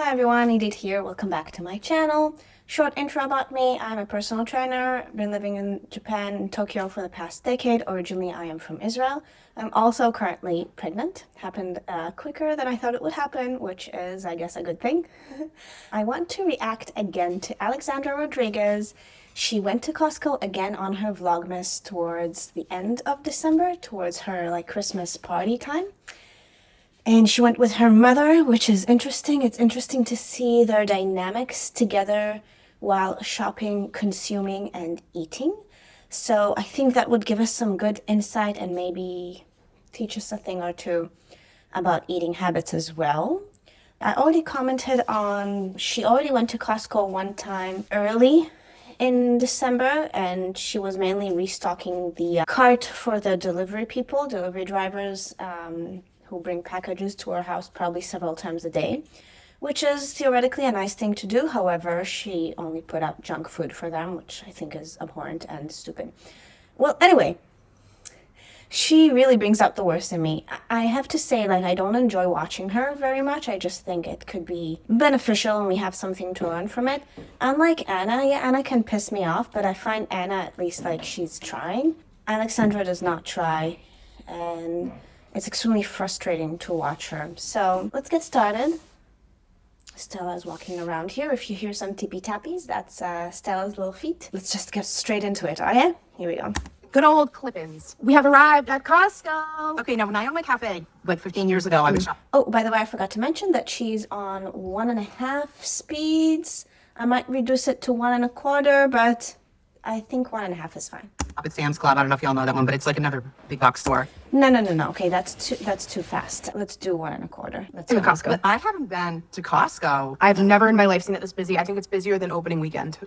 Hi everyone, Edith here. Welcome back to my channel. Short intro about me. I'm a personal trainer. Been living in Japan and Tokyo for the past decade. Originally, I am from Israel. I'm also currently pregnant. Happened quicker than I thought it would happen, which is, I guess, a good thing. I want to react again to Alexandra Rodriguez. She went to Costco again on her vlogmas towards the end of December, towards her Christmas party time. And she went with her mother, which is interesting. It's interesting to see their dynamics together while shopping, consuming, and eating. So I think that would give us some good insight and maybe teach us a thing or two about eating habits as well. I already commented on, she already went to Costco one time early in December, and she was mainly restocking the cart for the delivery people, delivery drivers, who bring packages to our house probably several times a day, which is theoretically a nice thing to do. However, she only put out junk food for them, which I think is abhorrent and stupid. Well, anyway, she really brings out the worst in me. I have to say, I don't enjoy watching her very much. I just think it could be beneficial and we have something to learn from it. Unlike Anna, Anna can piss me off, but I find Anna at least she's trying. Alexandra does not try, and it's extremely frustrating to watch her. So let's get started. Stella's walking around here. If you hear some tippy-tappies, that's Stella's little feet. Let's just get straight into it, okay? Here we go. Good old clip-ins. We have arrived at Costco. Okay, now when I owned my cafe, 15 years ago, I was shopping. Oh, by the way, I forgot to mention that she's on 1.5 speeds. I might reduce it to 1.25, but I think 1.5 is fine. Up at Sam's Club. I don't know if y'all know that one, but it's like another big box store. No. Okay, that's too fast. Let's do 1.25. Let's In go. Costco. But I haven't been to Costco. I've never in my life seen it this busy. I think it's busier than opening weekend.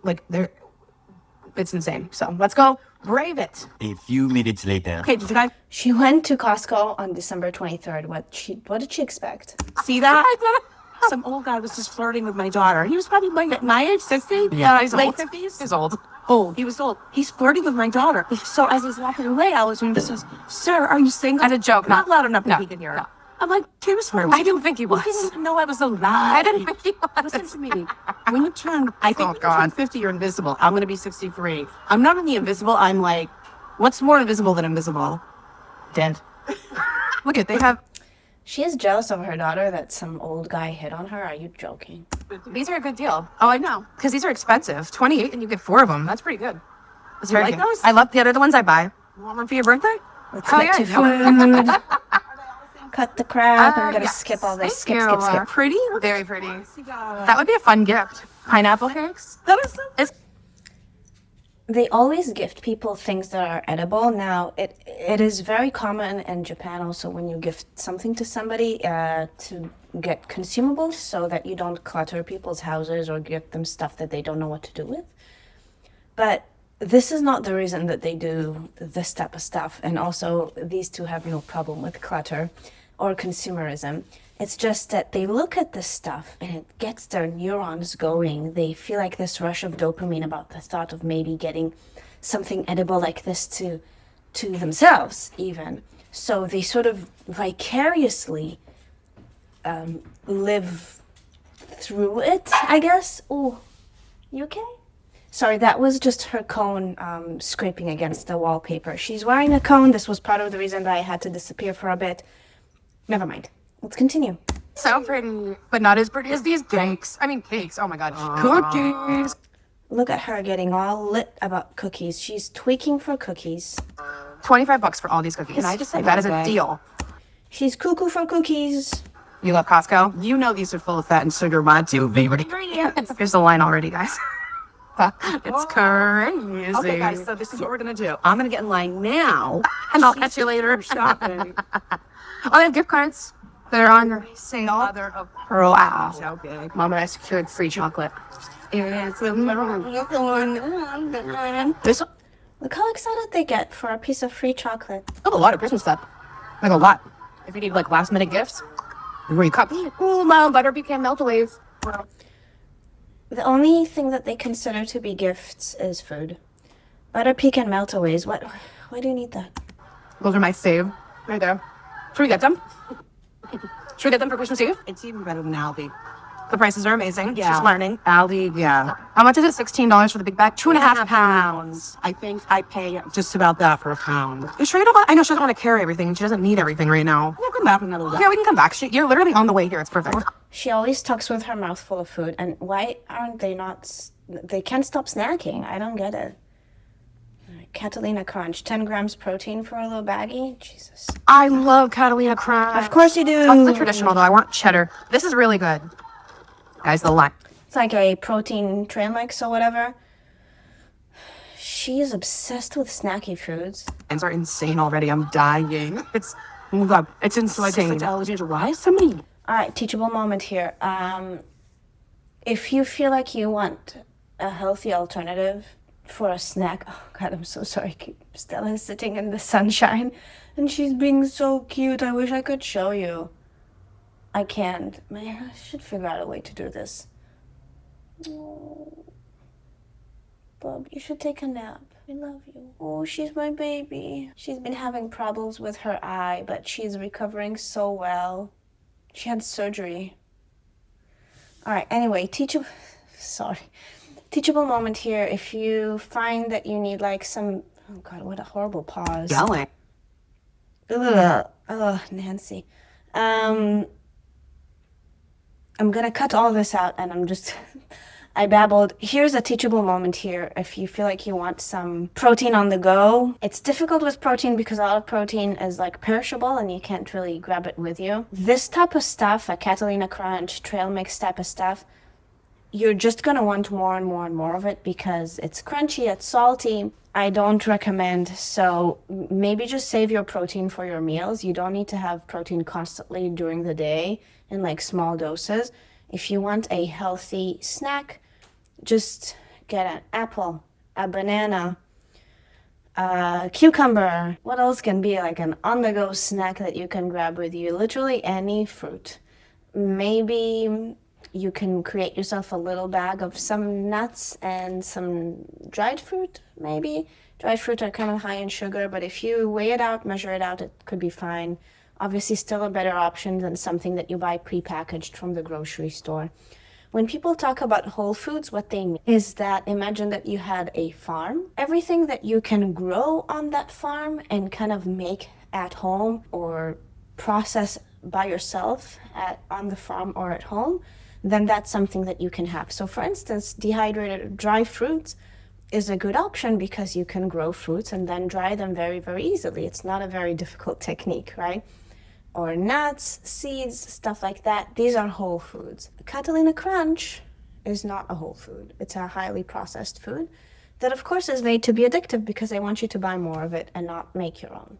It's insane. So let's go brave it. A few minutes later. Okay, did you guys She went to Costco on December 23rd. What did she expect? see that? Some old guy was just flirting with my daughter. He was probably my age, 60. Yeah, he's late 50s. He's old. Old. He was old. He's flirting with my daughter. So as he's walking away, Alexandra says, "Sir, are you single?" As a joke, Not loud enough no, that he can hear it. no. I'm like, "Kiss her." I don't think he was. He didn't know I was alive. I didn't think he was. Listen to me. When you turn, I think Oh, when you turn God. 50, you're invisible. I'm going to be 63. I'm not only invisible, I'm like, what's more invisible than invisible? Dead. Look at, they have, She is jealous of her daughter that some old guy hit on her. Are you joking? these are a good deal. Oh, I know. Because these are expensive. 28 and you get 4 of them. That's pretty good. Does Very like good. those? I love, the other ones I buy. You want one for your birthday? Let's Oh, get to yeah, food. Cut the crap. I'm gonna yes. skip all this. Thank Skip. you. Pretty? Very pretty. That would be a fun gift. Pineapple cakes. That is so It's, They always gift people things that are edible. Now, it is very common in Japan also when you gift something to somebody to get consumables so that you don't clutter people's houses or give them stuff that they don't know what to do with. But this is not the reason that they do this type of stuff. And also, these two have no problem with clutter or consumerism. It's just that they look at this stuff and it gets their neurons going. They feel like this rush of dopamine about the thought of maybe getting something edible like this to themselves even. So they sort of vicariously live through it, I guess. Oh, you okay? Sorry, that was just her cone scraping against the wallpaper. She's wearing a cone. This was part of the reason that I had to disappear for a bit. Never mind. Let's continue. so pretty, but not as pretty as these cakes. I mean, cakes. Oh my God. Cookies. Look at her getting all lit about cookies. She's tweaking for cookies. $25 for all these cookies. Can I just say that is a one thing? deal. She's cuckoo for cookies. You love Costco? You know these are full of fat and sugar. My two favorite ingredients. Here's the line already, guys. It's crazy. Okay, guys, so this is what we're going to do. I'm going to get in line now. And I'll catch you later. Shopping. Oh, they have gift cards that are on your sale. Mother of pearl. Wow. So big. Mama, I secured free chocolate. This Look how excited they get for a piece of free chocolate. I have a lot of Christmas stuff. Like a lot. If you need last minute gifts, where you cut. Ooh, Mom, butter pecan melt-a-wave. The only thing that they consider to be gifts is food. Butter pecan melt-a-ways. Why do you need that? Those are my fave. Right there. Should we get them? Should we get them for Christmas Eve? It's even better than Aldi. The prices are amazing. Yeah. She's learning. Aldi, yeah. How much is it? $16 for the big bag? 2.5 pounds. I think I pay just about that for a pound. You sure you don't want? I know she doesn't want to carry everything. She doesn't need everything right now. We'll come back another day. Yeah, we can come back. You're literally on the way here. It's perfect. She always talks with her mouth full of food, and why aren't they not? They can't stop snacking. I don't get it. All right, Catalina Crunch, 10 grams protein for a little baggie. Jesus. I love Catalina Crunch. Of course you do. That's the traditional though. I want cheddar. This is really good. Guys, the line. It's like a protein trail mix or whatever. She is obsessed with snacky foods. Ends are insane already. I'm dying. It's oh my god. It's insane. Alexandra, why is somebody? All right, teachable moment here. If you feel like you want a healthy alternative for a snack, oh god, I'm so sorry. Stella is sitting in the sunshine, and she's being so cute. I wish I could show you. I can't. Man, I should figure out a way to do this. Oh, Bub, you should take a nap. I love you. Oh, she's my baby. She's been having problems with her eye, but she's recovering so well. She had surgery. All right, anyway, teachable moment here. If you find that you need like some, oh God, what a horrible pause. Yelling. Ugh, Nancy. I'm gonna cut all this out and I babbled. Here's a teachable moment here. If you feel like you want some protein on the go, it's difficult with protein because a lot of protein is like perishable and you can't really grab it with you. This type of stuff, a Catalina Crunch, trail mix type of stuff, you're just gonna want more and more and more of it because it's crunchy, it's salty. I don't recommend, so maybe just save your protein for your meals. You don't need to have protein constantly during the day in like small doses. If you want a healthy snack, just get an apple, a banana, a cucumber. What else can be like an on-the-go snack that you can grab with you? Literally any fruit. Maybe you can create yourself a little bag of some nuts and some dried fruit, maybe. Dried fruit are kind of high in sugar, but if you weigh it out, measure it out, it could be fine. Obviously still a better option than something that you buy prepackaged from the grocery store. When people talk about whole foods, what they mean is that imagine that you had a farm. Everything that you can grow on that farm and kind of make at home or process by yourself on the farm or at home, then that's something that you can have. So for instance, dehydrated dry fruits is a good option because you can grow fruits and then dry them very, very easily. It's not a very difficult technique, right? Or nuts, seeds, stuff like that. These are whole foods. Catalina Crunch is not a whole food. It's a highly processed food that of course is made to be addictive because they want you to buy more of it and not make your own.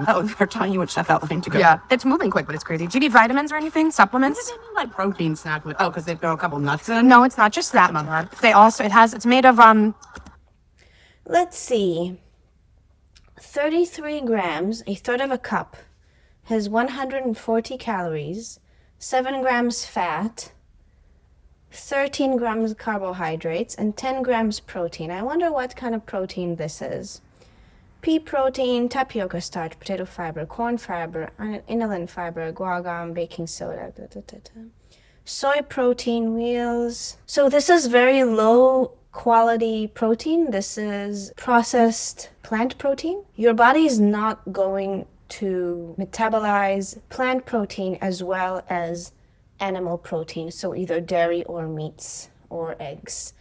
Oh, they're telling you which stuff out thing to go. Yeah, it's moving quick, but it's crazy. Do you need vitamins or anything? Supplements? What do they mean, like protein snack with? Oh, because they've got a couple nuts in. No, it's not just that, mother. They also it's made of Let's see. 33 grams, a third of a cup, has 140 calories, 7 grams fat, 13 grams carbohydrates, and 10 grams protein. I wonder what kind of protein this is. Pea protein, tapioca starch, potato fiber, corn fiber, inulin fiber, guar, baking soda, soy protein, wheels. So this is very low quality protein. This is processed plant protein. Your body is not going to metabolize plant protein as well as animal protein, so either dairy or meats or eggs.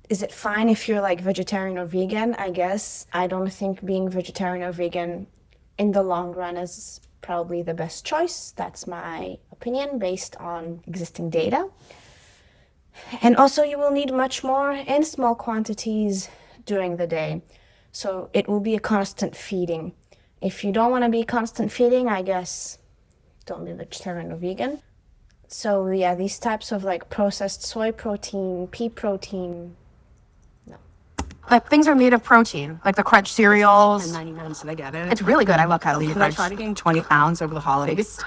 Is it fine if you're like vegetarian or vegan? I guess. I don't think being vegetarian or vegan in the long run is probably the best choice. That's my opinion based on existing data. And also you will need much more in small quantities during the day. So it will be a constant feeding. If you don't want to be constant feeding, I guess don't be vegetarian or vegan. So yeah, these types of like processed soy protein, pea protein, no. like things are made of protein, like the crunch cereals. And 99 cents, I get it. It's really good. I love Catalina Could I Crunch. try to gain 20 pounds over the holidays?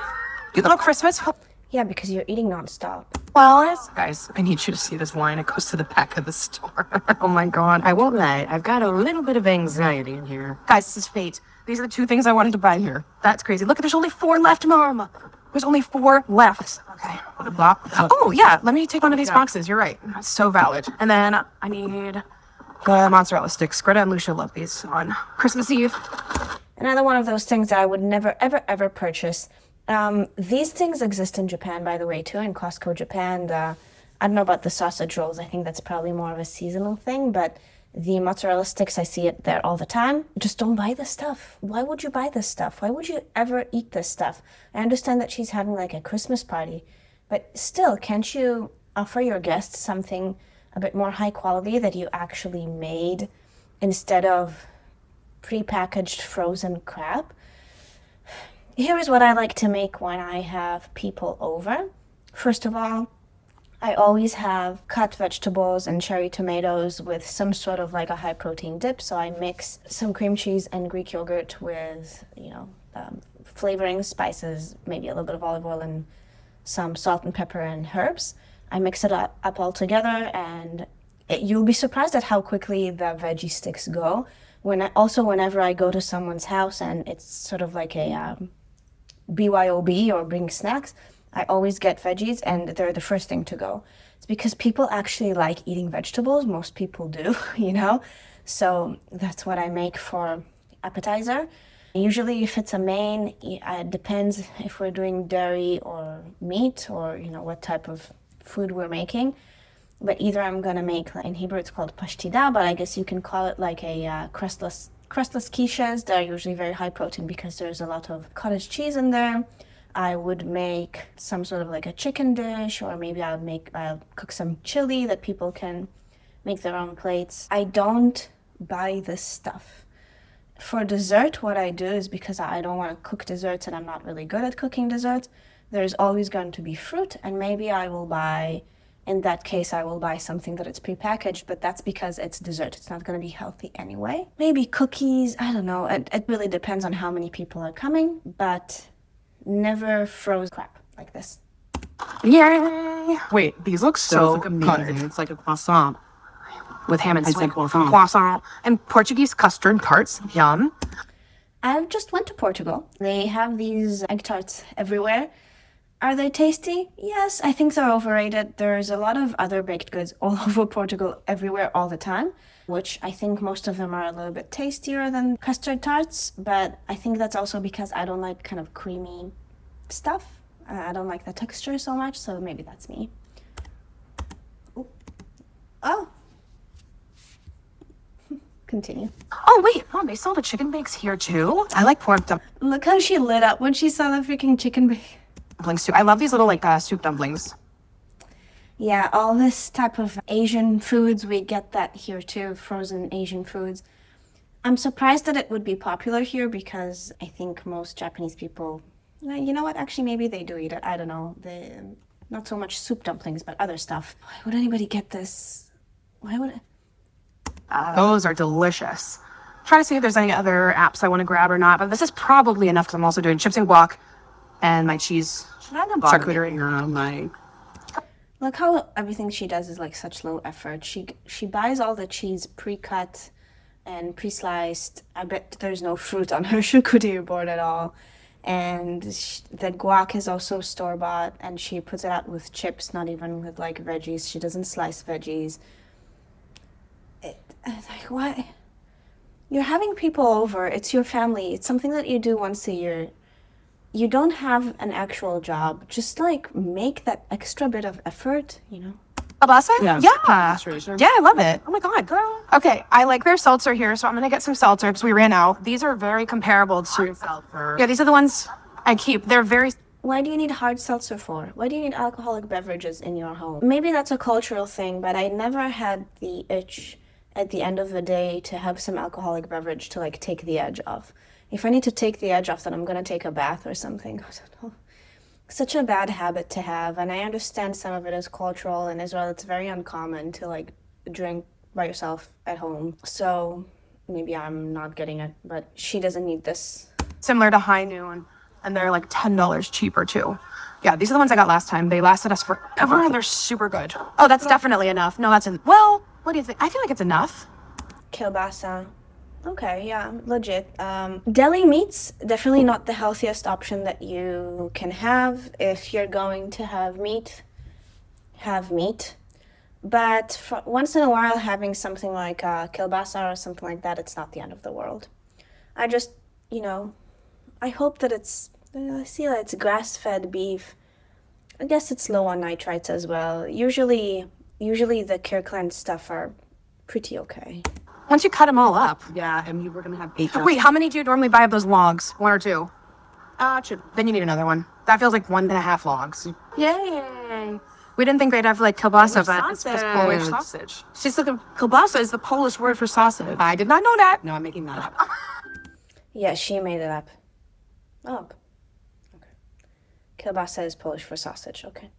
You little Christmas. Yeah, because you're eating nonstop. Well, Guys, I need you to see this wine. It goes to the back of the store. oh my god. I won't lie. I've got a little bit of anxiety in here. Guys, this is fate. These are the two things I wanted to buy here. That's crazy. Look, there's only 4 left, Mom. There's only 4 left. Okay. Oh, yeah. Let me take one of these boxes. You're right. That's so valid. And then I need the mozzarella sticks. Greta and Lucia love these on Christmas Eve. Another one of those things that I would never, ever, ever purchase. These things exist in Japan, by the way, too, in Costco, Japan. I don't know about the sausage rolls. I think that's probably more of a seasonal thing, but the mozzarella sticks, I see it there all the time. Just don't buy this stuff. Why would you buy this stuff? Why would you ever eat this stuff? I understand that she's having like a Christmas party, but still, can't you offer your guests something a bit more high quality that you actually made instead of prepackaged frozen crap? Here is what I like to make when I have people over. First of all, I always have cut vegetables and cherry tomatoes with some sort of like a high protein dip. So I mix some cream cheese and Greek yogurt with, flavoring, spices, maybe a little bit of olive oil and some salt and pepper and herbs. I mix it up all together, and you'll be surprised at how quickly the veggie sticks go. Whenever I go to someone's house and it's sort of like a BYOB or bring snacks, I always get veggies, and they're the first thing to go. It's because people actually like eating vegetables. Most people do, So that's what I make for appetizer. Usually if it's a main, it depends if we're doing dairy or meat or, what type of food we're making. But either I'm going to make, in Hebrew it's called pashtida, but I guess you can call it like a crustless quiches. They're usually very high protein because there's a lot of cottage cheese in there. I would make some sort of like a chicken dish, or maybe I'll cook some chili that people can make their own plates. I don't buy this stuff. For dessert, what I do is, because I don't want to cook desserts and I'm not really good at cooking desserts, there's always going to be fruit, and maybe in that case, I will buy something that it's prepackaged, but that's because it's dessert. It's not going to be healthy anyway. Maybe cookies, I don't know. It really depends on how many people are coming, but never froze crap like this. Yay! Wait, these look so amazing. good. It's like a croissant. With ham and I said croissant. Croissant. And Portuguese custard tarts. Yum. I just went to Portugal. They have these egg tarts everywhere. Are they tasty? Yes, I think they're overrated. There's a lot of other baked goods all over Portugal, everywhere, all the time, which I think most of them are a little bit tastier than custard tarts, but I think that's also because I don't like kind of creamy stuff. I don't like the texture so much, so maybe that's me. Ooh. Oh. Continue. Oh, wait. Mom, they sell the chicken bakes here, too. I like pork Look how she lit up when she saw the freaking chicken bake. dumplings, too. I love these little, soup dumplings. Yeah, all this type of Asian foods, we get that here too, frozen Asian foods. I'm surprised that it would be popular here because I think most Japanese people, you know what, actually maybe they do eat it, I don't know. Not so much soup dumplings, but other stuff. Why would anybody get this? Why would it? Those are delicious. Try to see if there's any other apps I want to grab or not, but this is probably enough because I'm also doing chips and guac and my cheese charcuterie. Look how everything she does is like such low effort. She buys all the cheese pre-cut and pre-sliced. I bet there's no fruit on her charcuterie board at all. And the guac is also store-bought, and she puts it out with chips, not even with like veggies. She doesn't slice veggies. Like, why? You're having people over. It's your family. It's something that you do once a year. You don't have an actual job. Just like make that extra bit of effort, Kielbasa? Yeah. Yeah. Yeah, I love it. Oh my God, girl. Okay, I like their seltzer here, so I'm going to get some seltzer because we ran out. These are very comparable to seltzer. Yeah, these are the ones I keep. They're very... Why do you need hard seltzer for? Why do you need alcoholic beverages in your home? Maybe that's a cultural thing, but I never had the itch at the end of the day to have some alcoholic beverage to like take the edge off. If I need to take the edge off, then I'm going to take a bath or something. I don't know. Such a bad habit to have, and I understand some of it is cultural. In Israel, it's very uncommon to like drink by yourself at home. So maybe I'm not getting it, but she doesn't need this. Similar to High Noon, and they're like $10 cheaper too. Yeah, these are the ones I got last time. They lasted us forever, and they're super good. Oh, that's definitely enough. No, well, what do you think? I feel like it's enough. Kielbasa, Okay, yeah, legit. Deli meats, definitely not the healthiest option that you can have. If you're going to have meat, have meat. But for once in a while, having something like kielbasa or something like that, it's not the end of the world. I just, you know, I hope that I see that it's grass-fed beef. I guess it's low on nitrites as well. Usually the Kirkland stuff are pretty okay. Once you cut them all up. Yeah, and you were gonna have 8. Wait, how many do you normally buy of those logs? 1 or 2? Then you need another one. That feels like 1.5 logs. Yay! We didn't think they'd have like kielbasa, but it's Sausage. just Polish sausage. She said the kielbasa is the Polish word for sausage. I did not know that. No, I'm making that up. Yeah, she made it up. Oh, okay. Kielbasa is Polish for sausage. Okay.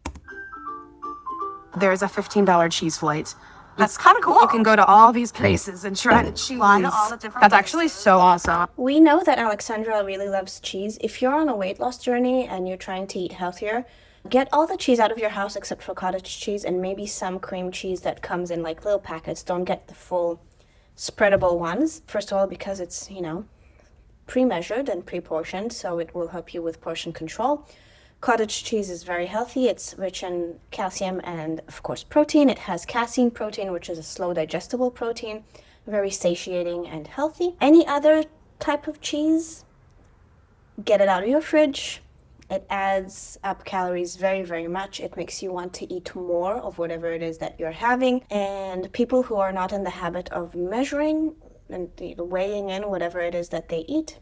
There's a $15 cheese flight. That's kind of cool. You can go to all these places and try the cheese. All the different That's actually so awesome. We know that Alexandra really loves cheese. If you're on a weight loss journey and you're trying to eat healthier, get all the cheese out of your house except for cottage cheese and maybe some cream cheese that comes in like little packets. Don't get the full spreadable ones. First of all, because it's, pre-measured and pre-portioned, so it will help you with portion control. Cottage cheese is very healthy. It's rich in calcium and, of course, protein. It has casein protein, which is a slow digestible protein, very satiating and healthy. Any other type of cheese, get it out of your fridge. It adds up calories very, very much. It makes you want to eat more of whatever it is that you're having. And people who are not in the habit of measuring and weighing in whatever it is that they eat,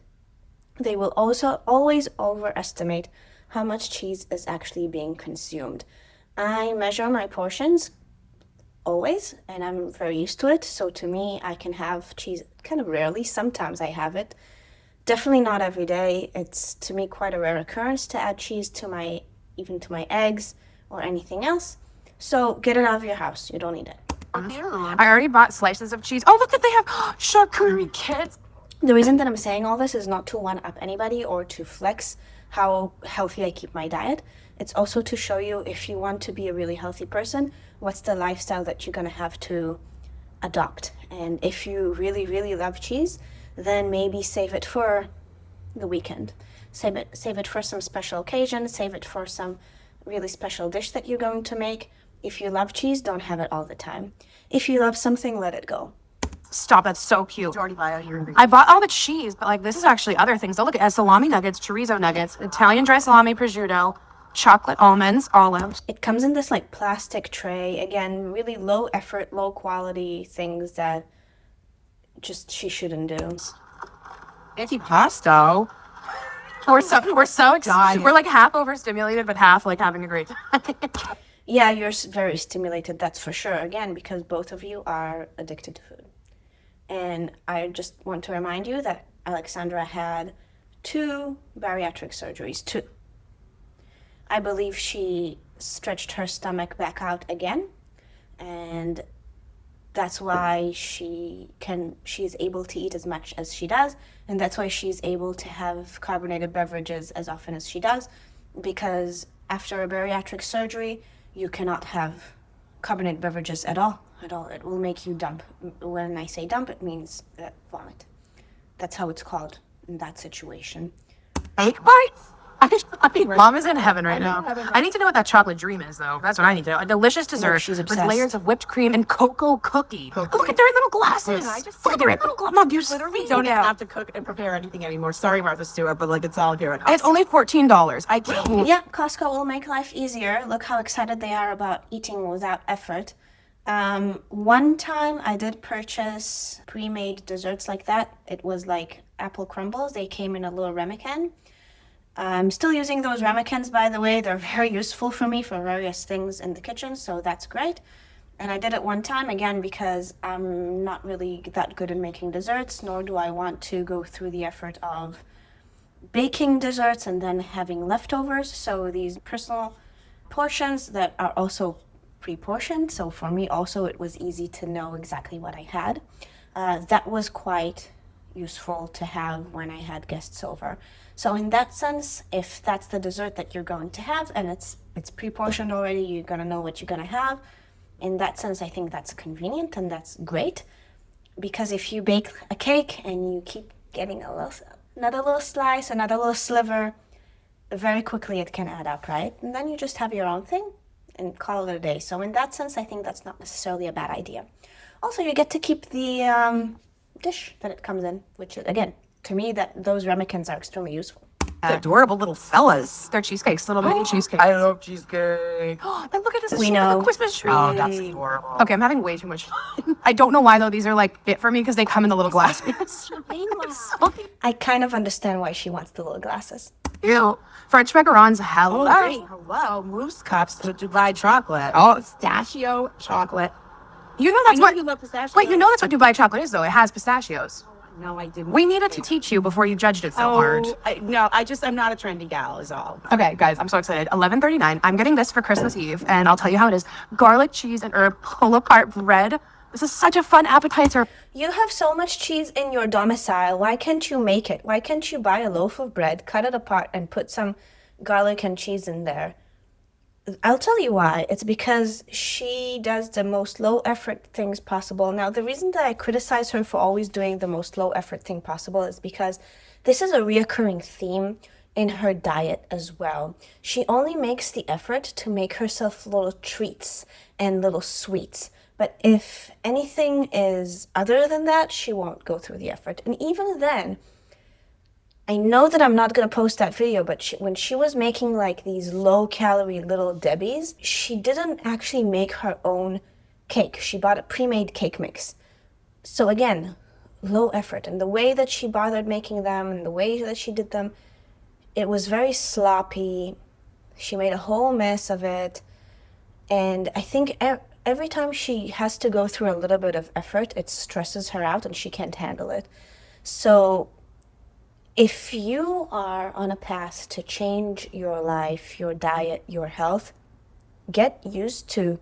they will also always overestimate how much cheese is actually being consumed. I measure my portions always, and I'm very used to it. So to me, I can have cheese kind of rarely. Sometimes I have it. Definitely not every day. It's to me quite a rare occurrence to add cheese to my eggs or anything else. So get it out of your house. You don't need it. I already bought slices of cheese. Oh, look that they have charcuterie kits. The reason that I'm saying all this is not to one-up anybody or to flex how healthy I keep my diet. It's also to show you, if you want to be a really healthy person, what's the lifestyle that you're going to have to adopt. And if you really, really love cheese, then maybe save it for the weekend. Save it for some special occasion. Save it for some really special dish that you're going to make. If you love cheese, don't have it all the time. If you love something, let it go. Stop, that's so cute. Already buy out here. I bought all the cheese, but like this is actually other things. Oh, look at salami nuggets, chorizo nuggets, Italian dry salami, prosciutto, chocolate almonds, olives. It comes in this like plastic tray. Again, really low effort, low quality things that just she shouldn't do. Antipasto. We're so excited. We're like half overstimulated, but half like having a great time. Yeah, you're very stimulated, that's for sure. Again, because both of you are addicted to food. And I just want to remind you that Alexandra had 2 bariatric surgeries, 2. I believe she stretched her stomach back out again, and that's why she is able to eat as much as she does, and that's why she's able to have carbonated beverages as often as she does, because after a bariatric surgery, you cannot have carbonated beverages at all. It will make you dump. When I say dump, it means vomit. That's how it's called in that situation. Egg bites? I mean, Mom is in heaven right now. I need to know what that chocolate dream is, though. That's what I need to know. A delicious dessert she's with obsessed. layers of whipped cream and cocoa cookie. Look at their little glasses. Look at their little glasses. Mom, you Literally don't have to cook and prepare anything anymore. Sorry, Martha Stewart, but like it's all here at home. It's only $14. I can't. Yeah, Costco will make life easier. Look how excited they are about eating without effort. One time I did purchase pre-made desserts like that. It was like apple crumbles. They came in a little ramekin. I'm still using those ramekins, by the way. They're very useful for me for various things in the kitchen, so that's great. And I did it one time, again, because I'm not really that good at making desserts, nor do I want to go through the effort of baking desserts and then having leftovers. So these personal portions that are also pre-portioned, so for me also it was easy to know exactly what I had. That was quite useful to have when I had guests over. So in that sense, if that's the dessert that you're going to have and it's pre-portioned already, you're going to know what you're going to have. In that sense, I think that's convenient and that's great. because if you bake a cake and you keep getting another little slice, another little sliver, very quickly it can add up, right? And then you just have your own thing and call it a day. So in that sense, I think that's not necessarily a bad idea. Also, you get to keep the dish that it comes in, which again, to me, those ramekins are extremely useful. Adorable little fellas. They're cheesecakes, little mini cheesecakes. I love cheesecake. Oh, and look at this. We It's know. a Christmas tree. Oh, that's adorable. Okay, I'm having way too much. I don't know why though. These are like it for me because they come in the little glass. I kind of understand why she wants the little glasses. Ew. French macarons. Hello. Hello, mousse cups to Dubai chocolate. Oh, Pistachio chocolate. you know that's what. you love pistachio. Wait, you know that's what Dubai chocolate is though. It has pistachios. No, I didn't. We needed to teach you before you judged it so hard. I'm not a trendy gal is all. Okay, guys, I'm so excited. 11:39. I'm getting this for Christmas Eve, and I'll tell you how it is. Garlic, cheese, and herb pull-apart bread. This is such a fun appetizer. You have so much cheese in your domicile. Why can't you make it? Why can't you buy a loaf of bread, cut it apart, and put some garlic and cheese in there? I'll tell you why. It's because she does the most low effort things possible. Now, the reason that I criticize her for always doing the most low effort thing possible is because this is a reoccurring theme in her diet as well. She only makes the effort to make herself little treats and little sweets. But if anything is other than that, she won't go through the effort. And even then, I know that I'm not going to post that video, but when she was making like these low-calorie little Debbies, she didn't actually make her own cake. She bought a pre-made cake mix. So again, low effort. And the way that she bothered making them and the way that she did them, it was very sloppy. She made a whole mess of it. And I think every time she has to go through a little bit of effort, it stresses her out and she can't handle it. So if you are on a path to change your life, your diet, your health, get used to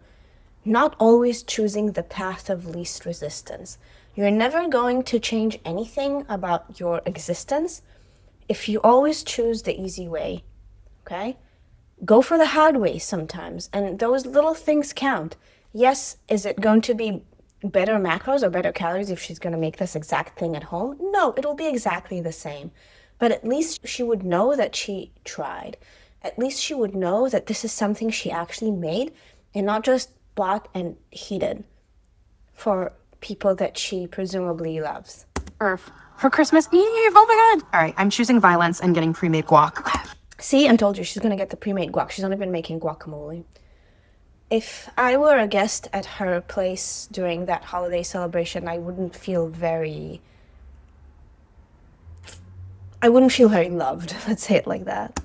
not always choosing the path of least resistance. You're never going to change anything about your existence if you always choose the easy way, okay? Go for the hard way sometimes, and those little things count. Yes, is it going to be better macros or better calories if she's going to make this exact thing at home? No, it'll be exactly the same. But at least she would know that she tried. At least she would know that this is something she actually made and not just bought and heated for people that she presumably loves. For Christmas Eve. Oh my God. All right, I'm choosing violence and getting pre-made guac. See, I told you she's going to get the pre-made guac. She's only been making guacamole. If I were a guest at her place during that holiday celebration, I wouldn't feel very loved. Let's say it like that.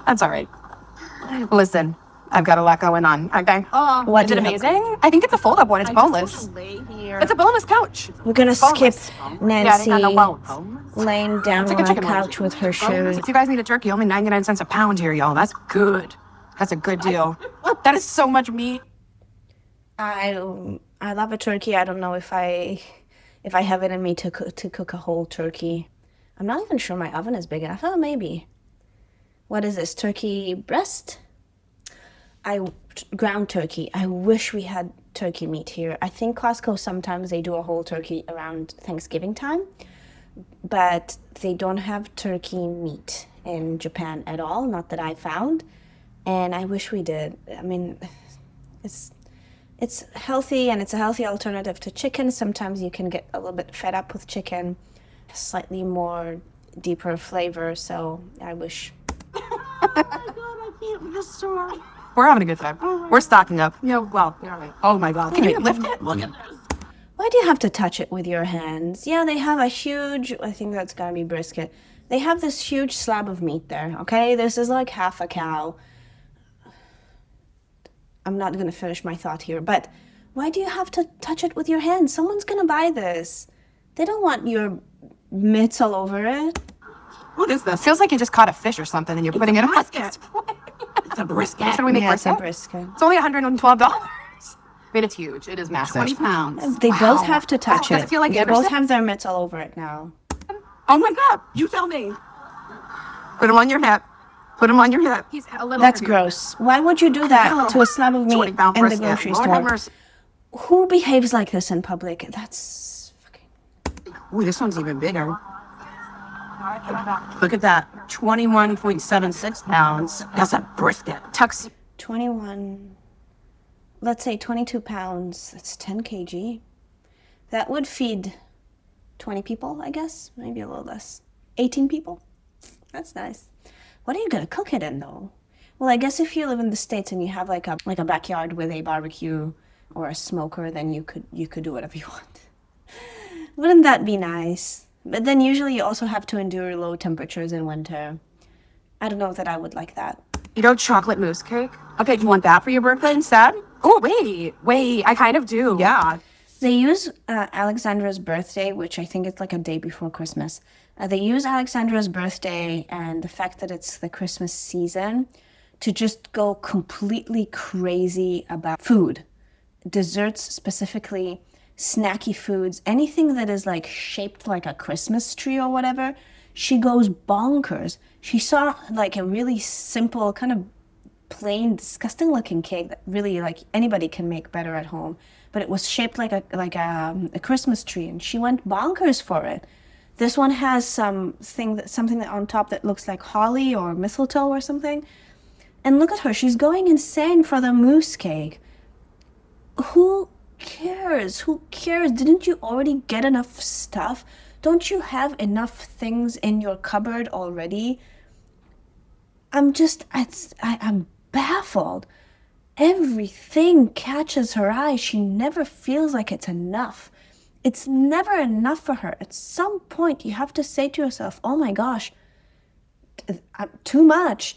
That's all right. Listen, I've got a lot going on. Okay. What Is it do you have amazing? I think it's a fold-up one. It's boneless. It's a boneless couch. We're going to skip Nancy Yeah, I know. laying down It's like on a the chicken couch with her shoes. If you guys need a turkey, only 99 cents a pound here, y'all. That's good. That's a good deal. That is so much meat. I love a turkey. I don't know if I have it in me to cook a whole turkey. I'm not even sure my oven is big enough. Oh, maybe. What is this? Turkey breast? Ground turkey. I wish we had turkey meat here. I think Costco sometimes they do a whole turkey around Thanksgiving time, but they don't have turkey meat in Japan at all. Not that I found. And I wish we did. I mean, it's healthy and it's a healthy alternative to chicken. Sometimes you can get a little bit fed up with chicken, slightly more deeper flavor. So I wish. We're having a good time. We're stocking up. Yeah, well, oh my God. Can you lift it? Look at this. Why do you have to touch it with your hands? Yeah, they have a huge, I think that's gotta be brisket. They have this huge slab of meat there, okay? This is like half a cow. I'm not gonna finish my thought here, but why do you have to touch it with your hands? Someone's gonna buy this. They don't want your mitts all over it. What is this? Feels like you just caught a fish or something and you're putting it on. It's a brisket. Should we make It's a brisket? brisket. It's only $112. I mean, it's huge. It is massive. 20 pounds. They both have to touch Does it. it feel like They both Anderson? have their mitts all over it now. Oh my God. You tell me. Put them on your hip. Put them on your hip. He's a little That's heavier. gross. Why would you do that to a slab of meat 20-pound in the brisket. grocery Lord have store? mercy. Who behaves like this in public? That's fucking... Ooh, this one's even bigger. Look at that. 21.76 pounds. That's a birthday. Tux. 21, let's say 22 pounds. That's 10 kg. That would feed 20 people, I guess. Maybe a little less. 18 people. That's nice. What are you gonna cook it in, though? Well, I guess if you live in the States and you have like a backyard with a barbecue or a smoker, then you could do whatever you want. Wouldn't that be nice? But then usually you also have to endure low temperatures in winter. I don't know that I would like that. You know, chocolate mousse cake? Okay, do you want that for your birthday instead? Oh, wait, I kind of do. Yeah. They use Alexandra's birthday, which I think it's like a day before Christmas. They use Alexandra's birthday and the fact that it's the Christmas season to just go completely crazy about food. Desserts specifically, snacky foods, anything that is like shaped like a Christmas tree or whatever, she goes bonkers. She saw like a really simple, kind of plain, disgusting looking cake that really like anybody can make better at home. But it was shaped like a Christmas tree, and she went bonkers for it. This one has something that on top that looks like holly or mistletoe or something. And look at her, she's going insane for the mousse cake. Who cares? Who cares? Didn't you already get enough stuff? Don't you have enough things in your cupboard already? I'm baffled. Everything catches her eye. She never feels like it's enough. It's never enough for her. At some point, you have to say to yourself, oh my gosh, too much.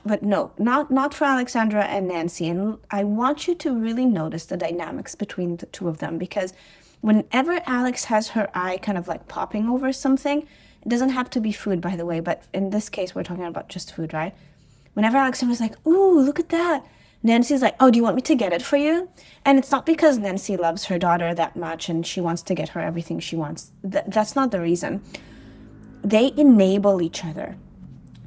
But no, not for Alexandra and Nancy. And I want you to really notice the dynamics between the two of them, because whenever Alex has her eye kind of like popping over something, it doesn't have to be food, by the way, but in this case, we're talking about just food, right? Whenever Alexandra's like, ooh, look at that, Nancy's like, oh, do you want me to get it for you? And it's not because Nancy loves her daughter that much and she wants to get her everything she wants. That's not the reason. They enable each other.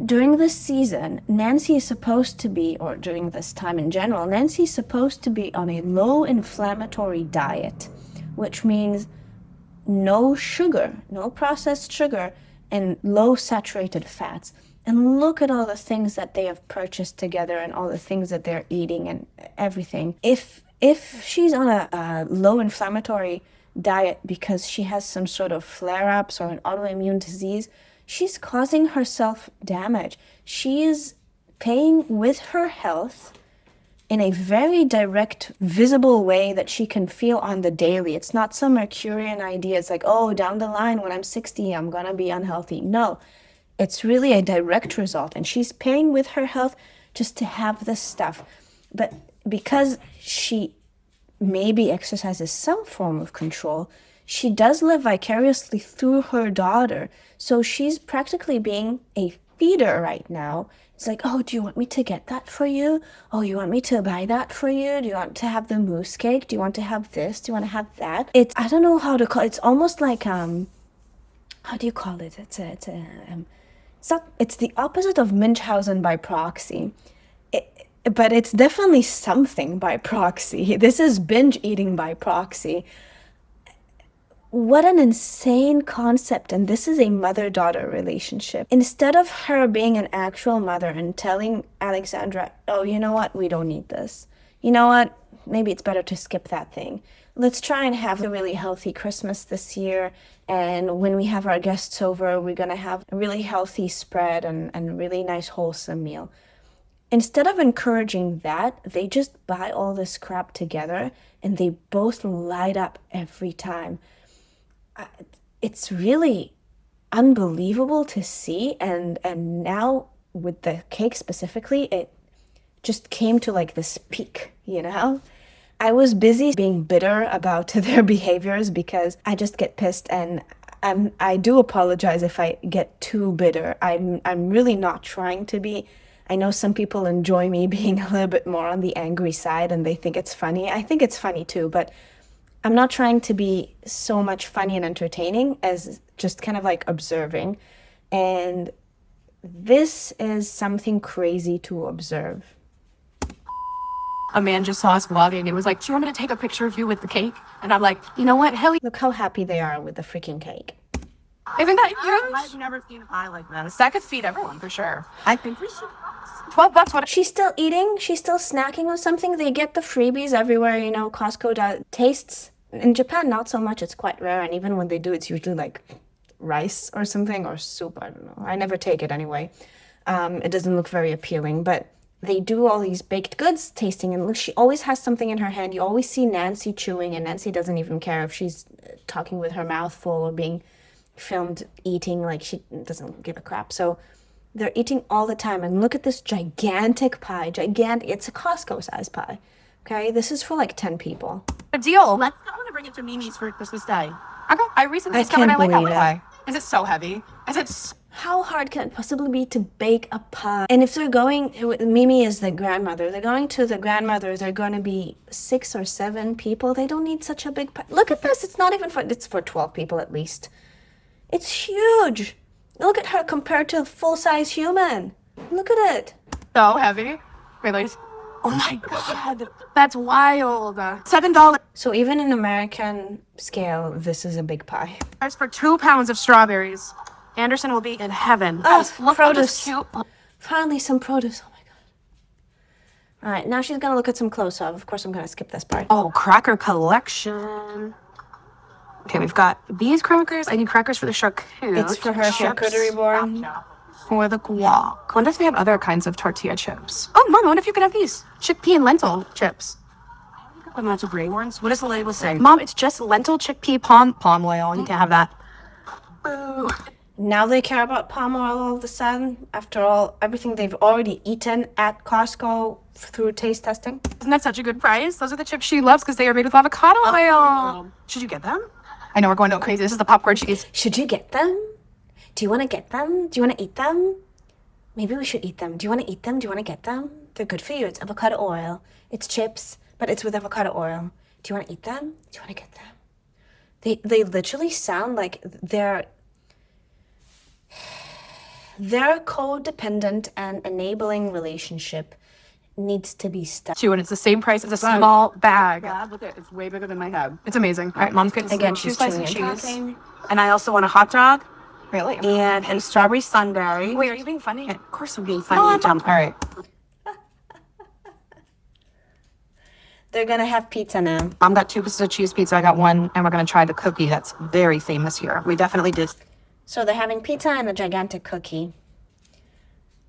During this season, Nancy is supposed to be, or during this time in general, Nancy is supposed to be on a low inflammatory diet, which means no sugar, no processed sugar, and low saturated fats. And look at all the things that they have purchased together and all the things that they're eating and everything. If she's on a low inflammatory diet because she has some sort of flare-ups or an autoimmune disease, she's causing herself damage. She is paying with her health in a very direct, visible way that she can feel on the daily. It's not some Mercurian idea. It's like, oh, down the line when I'm 60, I'm gonna be unhealthy. No, it's really a direct result. And she's paying with her health just to have this stuff. But because she maybe exercises some form of control, she does live vicariously through her daughter. So she's practically being a feeder right now. It's like, oh, do you want me to get that for you? Oh, you want me to buy that for you? Do you want to have the mousse cake? Do you want to have this? Do you want to have that? I don't know how to call it. It's almost like, how do you call it? It's the opposite of Munchausen by proxy. But it's definitely something by proxy. This is binge eating by proxy. What an insane concept. And this is a mother-daughter relationship. Instead of her being an actual mother and telling Alexandra, oh, you know what? We don't need this. You know what? Maybe it's better to skip that thing. Let's try and have a really healthy Christmas this year. And when we have our guests over, we're going to have a really healthy spread and a really nice, wholesome meal. Instead of encouraging that, they just buy all this crap together and they both light up every time. It's really unbelievable to see. And now with the cake specifically, it just came to like this peak, you know? I was busy being bitter about their behaviors because I just get pissed, and I do apologize if I get too bitter. I'm really not trying to be. I know some people enjoy me being a little bit more on the angry side and they think it's funny. I think it's funny too, but I'm not trying to be so much funny and entertaining as just kind of like observing. And this is something crazy to observe. A man just saw us vlogging and was like, "Do you want me to take a picture of you with the cake?" And I'm like, "You know what? Hell, Look how happy they are with the freaking cake. isn't that huge?" I've never seen a pie like this. That could feed everyone for sure. I think we should. $12. What? She's still eating. She's still snacking on something. They get the freebies everywhere. You know, Costco does tastes. In Japan, not so much. It's quite rare. And even when they do, it's usually like rice or something or soup. I don't know. I never take it anyway. It doesn't look very appealing, but they do all these baked goods tasting. And look, she always has something in her hand. You always see Nancy chewing, and Nancy doesn't even care if she's talking with her mouth full or being filmed eating. Like, she doesn't give a crap. So they're eating all the time. And look at this gigantic pie. Gigantic. It's a Costco size pie. Okay, this is for like 10 people. A deal. I want to bring it to Mimi's for Christmas Day. Okay. I recently I discovered can't I like believe apple it. pie. Is it so heavy? Is it? How hard can it possibly be to bake a pie? And if they're going, Mimi is the grandmother. They're going to the grandmother. They're going to be 6 or 7 people. They don't need such a big pie. Look at this. It's not even for. It's for 12 people at least. It's huge. Look at her compared to a full-size human. Look at it. So heavy. Really? Oh my god, that's wild. $7 So even in American scale, this is a big pie. for 2 pounds of strawberries. Anderson will be in heaven. Oh, Look at this produce. cute. Finally, some produce. Oh my god. All right, now she's gonna look at some clothes. So of course, I'm gonna skip this part. Oh, cracker collection. Okay, we've got these crackers. I need crackers for the charcuterie. It's for her charcuterie board. For the guac. I wonder if they have other kinds of tortilla chips. Oh, Mom, I wonder if you can have these chickpea and lentil chips. What about the gray ones? What does the label say? Mom, it's just lentil, chickpea, palm oil. You can't have that. Boo. Now they care about palm oil all of a sudden. After all, everything they've already eaten at Costco through taste testing. Isn't that such a good price? Those are the chips she loves because they are made with avocado oil. Should you get them? I know we're going to go crazy. This is the popcorn cheese. Should you get them? Do you want to get them? Do you want to eat them? Maybe we should eat them. Do you want to eat them? Do you want to get them? They're good for you. It's avocado oil. It's chips, but it's with avocado oil. Do you want to eat them? Do you want to get them? They literally sound like their codependent and enabling relationship needs to be studied. And it's the same price as a small bag. Look at it. It's way bigger than my head. It's amazing. All right, Mom's getting Again, some she's slices chewing of and cheese. talking. And I also want a hot dog Really? and a strawberry sundae. Wait, are you being funny? Of course I'm being funny. All right. They're gonna have pizza now. Mom got 2 pieces of cheese pizza. I got 1, and we're gonna try the cookie that's very famous here. We definitely did. So they're having pizza and a gigantic cookie.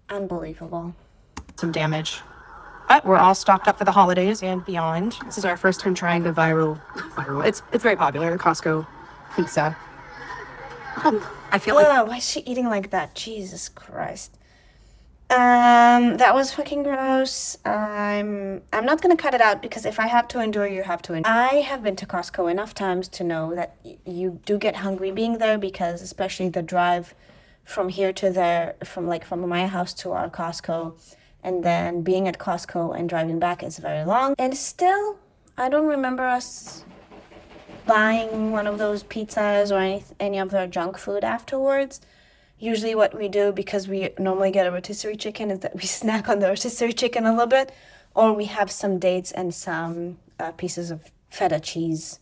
Unbelievable. Some damage. But we're all stocked up for the holidays and beyond. This is our first time trying the viral. It's very popular, Costco pizza. I feel like Ugh, why is she eating like that? Jesus Christ. That was fucking gross. I'm not gonna cut it out because if I have to endure, you have to endure. I have been to Costco enough times to know that you do get hungry being there because especially the drive from here to there, from my house to our Costco, and then being at Costco and driving back is very long. And still, I don't remember us buying one of those pizzas or any of their junk food afterwards. Usually what we do, because we normally get a rotisserie chicken, is that we snack on the rotisserie chicken a little bit, or we have some dates and some pieces of feta cheese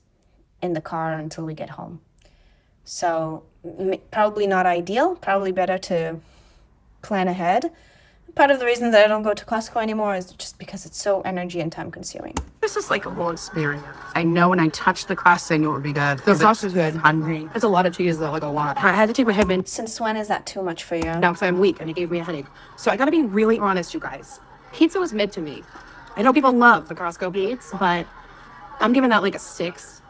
in the car until we get home. So probably not ideal, probably better to plan ahead. Part of the reason that I don't go to Costco anymore is just because it's so energy and time consuming. this is like a whole experience. I know when I touch the crust, I know it would be good. The sauce is good. Hungry. It's a lot of cheese though, like a lot. I had to take my headband Since when is that too much for you? down because I'm weak and it gave me a headache. So I gotta be really honest, you guys. Pizza was mid to me. I know people love the Costco pizza, but I'm giving that like a 6.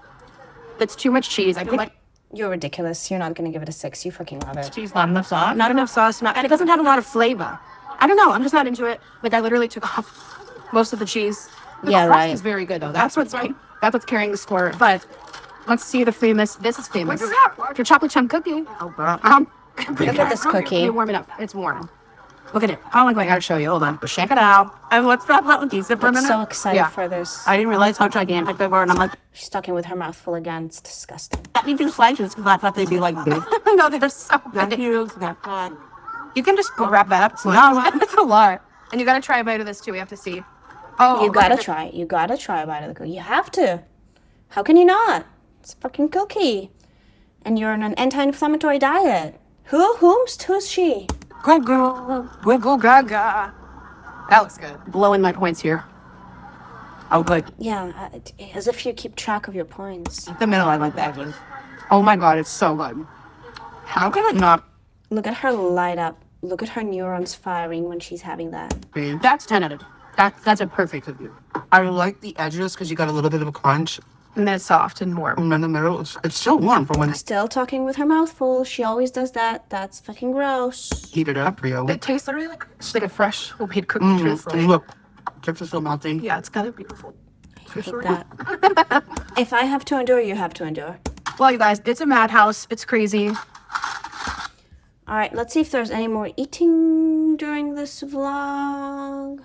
That's too much cheese. I feel like You're ridiculous. You're not gonna give it a 6. You fucking love it. cheese, not enough sauce. Not enough sauce, and it doesn't have a lot of flavor. I don't know. I'm just not into it. Like I literally took off most of the cheese. The Yeah, crust right. is very good though. That's what's carrying the score. But let's see the famous. This is famous. Your chocolate chunk cookie. Look at this Let cookie. me warm it up. It's warm. Look at it. Oh, I gotta show you. Hold on. Check it out. And let's talk about the pizza for a I'm minute. so excited Yeah. for this. I didn't realize how gigantic they were, and I'm like, She's talking with her mouth full again. It's disgusting. let me do slices because I thought they'd be like this. No, they're so big. You can just grab that up. No, That's a lot. And you gotta try a bite of this too. We have to see. Oh, You gotta try it. You gotta try a bite of the cookie. You have to. How can you not? It's a fucking cookie. And you're on an anti-inflammatory diet. Who's she? Wiggle gaga. That looks good. Blowing my points here. I would like Yeah, as if you keep track of your points. the middle. I like that one. Oh my god, it's so good. How can it not Look at her light up. Look at her neurons firing when she's having that. be? That's 10 out of 10. That's a perfect review. I like the edges because you got a little bit of a crunch. And then it's soft and warm. And in the middle, it's still warm for when it's Still talking with her mouth full. She always does that. That's fucking gross. heated up, Rio. It tastes literally like it's like a fresh homemade cookie. Truthfully. Mm-hmm. Look, chips are still melting. Yeah, it's kind of beautiful. I hate that. If I have to endure, you have to endure. Well, you guys, it's a madhouse. It's crazy. All right, let's see if there's any more eating during this vlog.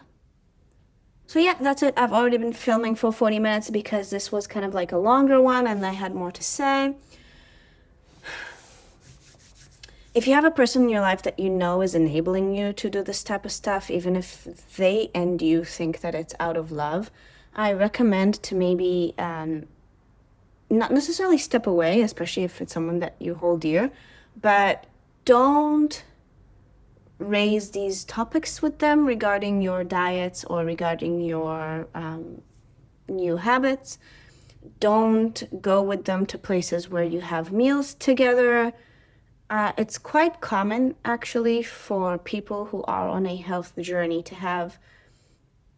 So yeah, that's it. I've already been filming for 40 minutes because this was kind of like a longer one and I had more to say. If you have a person in your life that you know is enabling you to do this type of stuff, even if they and you think that it's out of love, I recommend to maybe not necessarily step away, especially if it's someone that you hold dear, but don't raise these topics with them regarding your diets or regarding your new habits. Don't go with them to places where you have meals together. It's quite common, actually, for people who are on a health journey to have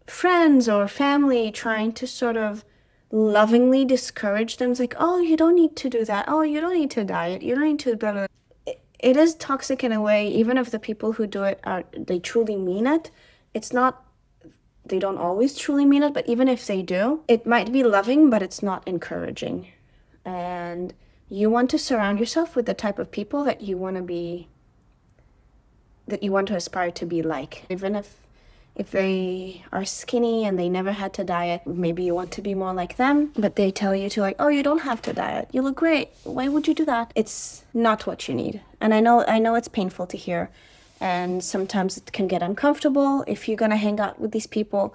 friends or family trying to sort of lovingly discourage them. It's like, oh, you don't need to do that. Oh, you don't need to diet. You don't need to blah, blah. It is toxic in a way, even if the people who do it they truly mean it. It's not, they don't always truly mean it, but even if they do, it might be loving, but it's not encouraging. And you want to surround yourself with the type of people that you want to be, that you want to aspire to be like. Even if they are skinny and they never had to diet, maybe you want to be more like them, but they tell you to like, oh, you don't have to diet. You look great. Why would you do that? It's not what you need. And I know it's painful to hear, and sometimes it can get uncomfortable. If you're gonna hang out with these people,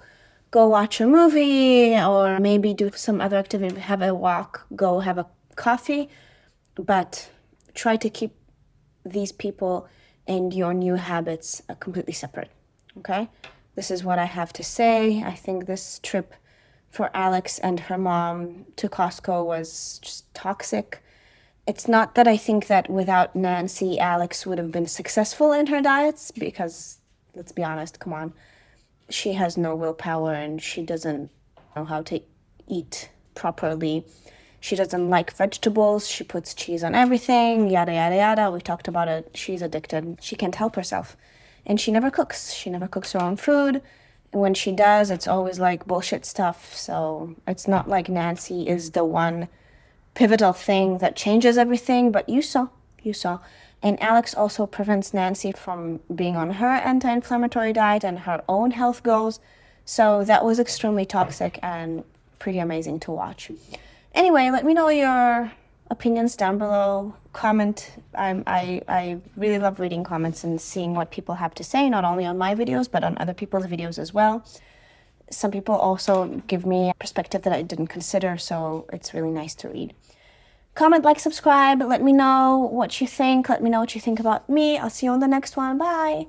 go watch a movie or maybe do some other activity, have a walk, go have a coffee, but try to keep these people and your new habits completely separate, okay? This is what I have to say. I think this trip for Alex and her mom to Costco was just toxic. It's not that I think that without Nancy, Alex would have been successful in her diets, because let's be honest, come on. She has no willpower and she doesn't know how to eat properly. She doesn't like vegetables. She puts cheese on everything, yada, yada, yada. We talked about it. She's addicted. She can't help herself. And she never cooks. She never cooks her own food. And when she does, it's always like bullshit stuff. So it's not like Nancy is the one pivotal thing that changes everything, but you saw. And Alex also prevents Nancy from being on her anti-inflammatory diet and her own health goals. So that was extremely toxic and pretty amazing to watch. Anyway, let me know your opinions down below. Comment. I really love reading comments and seeing what people have to say, not only on my videos, but on other people's videos as well. Some people also give me a perspective that I didn't consider, so it's really nice to read. Comment, like, subscribe. Let me know what you think. Let me know what you think about me. I'll see you on the next one. Bye.